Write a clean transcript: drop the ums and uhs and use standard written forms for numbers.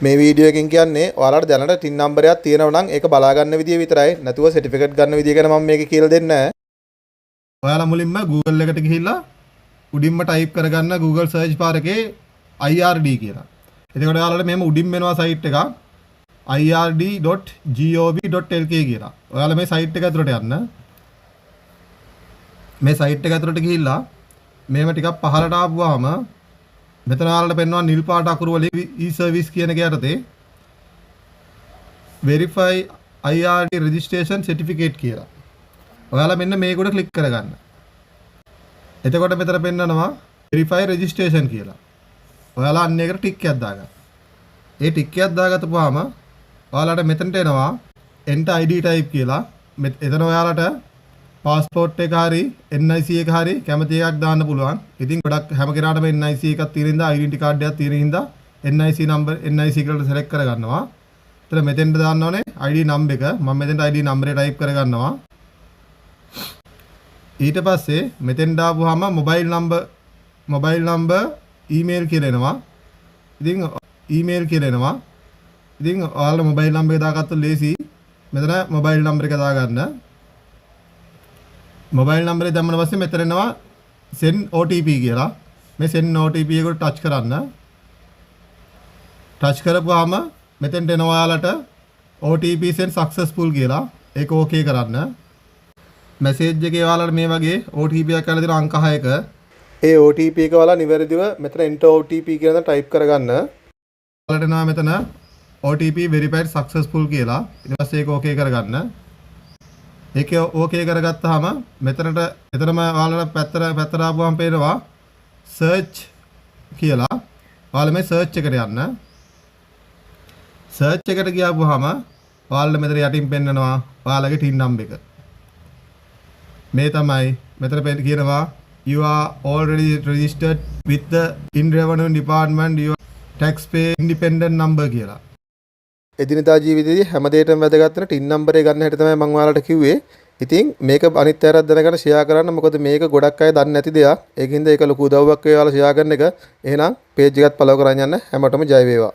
මේ වීඩියෝ එකෙන් කියන්නේ ඔයාලට දැනට ටින් නම්බරයක් තියෙනවා නම් ඒක බලා ගන්න විදිය විතරයි. නැතුව සර්ටිෆිකේට් ගන්න විදිය ගැන මම මේක කියලා දෙන්නේ නැහැ. ඔයාලා මුලින්ම Google එකට ගිහිල්ලා උඩින්ම ටයිප් කරගන්න Google search bar එකේ IRD කියලා. එතකොට ඔයාලට මෙහෙම උඩින් වෙනවා සයිට් එකක් ird.gov.lk කියලා. ඔයාලා මේ සයිට් එක ඇතුළට යන්න. මේ සයිට් එක ඇතුළට ගිහිල්ලා මෙහෙම ටිකක් පහළට ආපුවාම මෙතන ඔයාලට පෙන්වනවා නිල් පාට අකුරු වලින් e-service කියන එක යටතේ verify IRD registration certificate කියලා. ඔයාලා මෙන්න මේක උඩ ක්ලික් කරගන්න. එතකොට මෙතන පෙන්නනවා verify registration කියලා. ඔයාලා අන්න ඒකට ටික් එකක් දාගන්න. ඒ ටික් එකක් දාගත්තපුවාම ඔයාලට මෙතනට එනවා enter ID type කියලා. එතන ඔයාලට passport එක හරි NIC එක හරි කැමති එකක් දාන්න පුළුවන්. ඉතින් ගොඩක් හැම කෙනාටම NIC එකක් තියෙන හින්දා identity card එකක් තියෙන හින්දා NIC number NIC කියලා select කරගන්නවා. එතන මෙතෙන්ට දාන්න ඕනේ ID number එක. මම මෙතෙන්ට ID number එක type කරගන්නවා. ඊට පස්සේ මෙතෙන් දාපුවාම mobile number email කියලා එනවා. ඉතින් email කියලා එනවා. ඉතින් ඔයාලා mobile number එක දාගත්තොත් ලේසි. මෙතන mobile number එක දාගන්න. mobile number එක දැම්මම පස්සේ මෙතන එනවා send OTP කියලා. මේ send OTP එකට ටච් කරන්න. ටච් කරපුවාම මෙතෙන්ට එනවා ඔයාලට OTP send successful කියලා. ඒක ඕකේ කරන්න. මැසේජ් එකේ ඔයාලට මේ වගේ OTP එකක් කරලා දෙන අංක 6ක ඒ OTP එක ඔයාලා නිවැරදිව මෙතන enter OTP කියලා ටයිප් කරගන්න. ඔයාලට එනවා මෙතන OTP verified successful කියලා. ඊට පස්සේ ඒක ඕකේ කරගන්න. ඒක ඕකේ කරගත්තාම එතනම ඔයාලට පැත්තට ආපුවම පේනවා search කියලා. ඔයාලා මේ search එකට යන්න. search එකට ගියාපුවාම ඔයාලට මෙතන යටින් පෙන්නනවා ඔයාලගේ TIN number එක. මේ තමයි මෙතන කියනවා you are already registered with the Revenue Department your taxpayer independent number කියලා. එදිනදා ජීවිතයේදී හැම දෙයකටම වැදගත් වෙන ටින් නම්බර් එක ගන්න හැටි තමයි මම ඔයාලට කිව්වේ. ඉතින් මේක අනිත් අයටත් දැනගන්න ෂෙයා කරන්න. මොකද මේක ගොඩක් අය දන්නේ නැති දෙයක්. ඒකින්ද ඒක ලොකු උදව්වක් වේවා ඔයාලා ෂෙයා කරන එක. එහෙනම් පේජ් එකත් ෆලෝ කරන් යන්න. හැමෝටම ජය වේවා.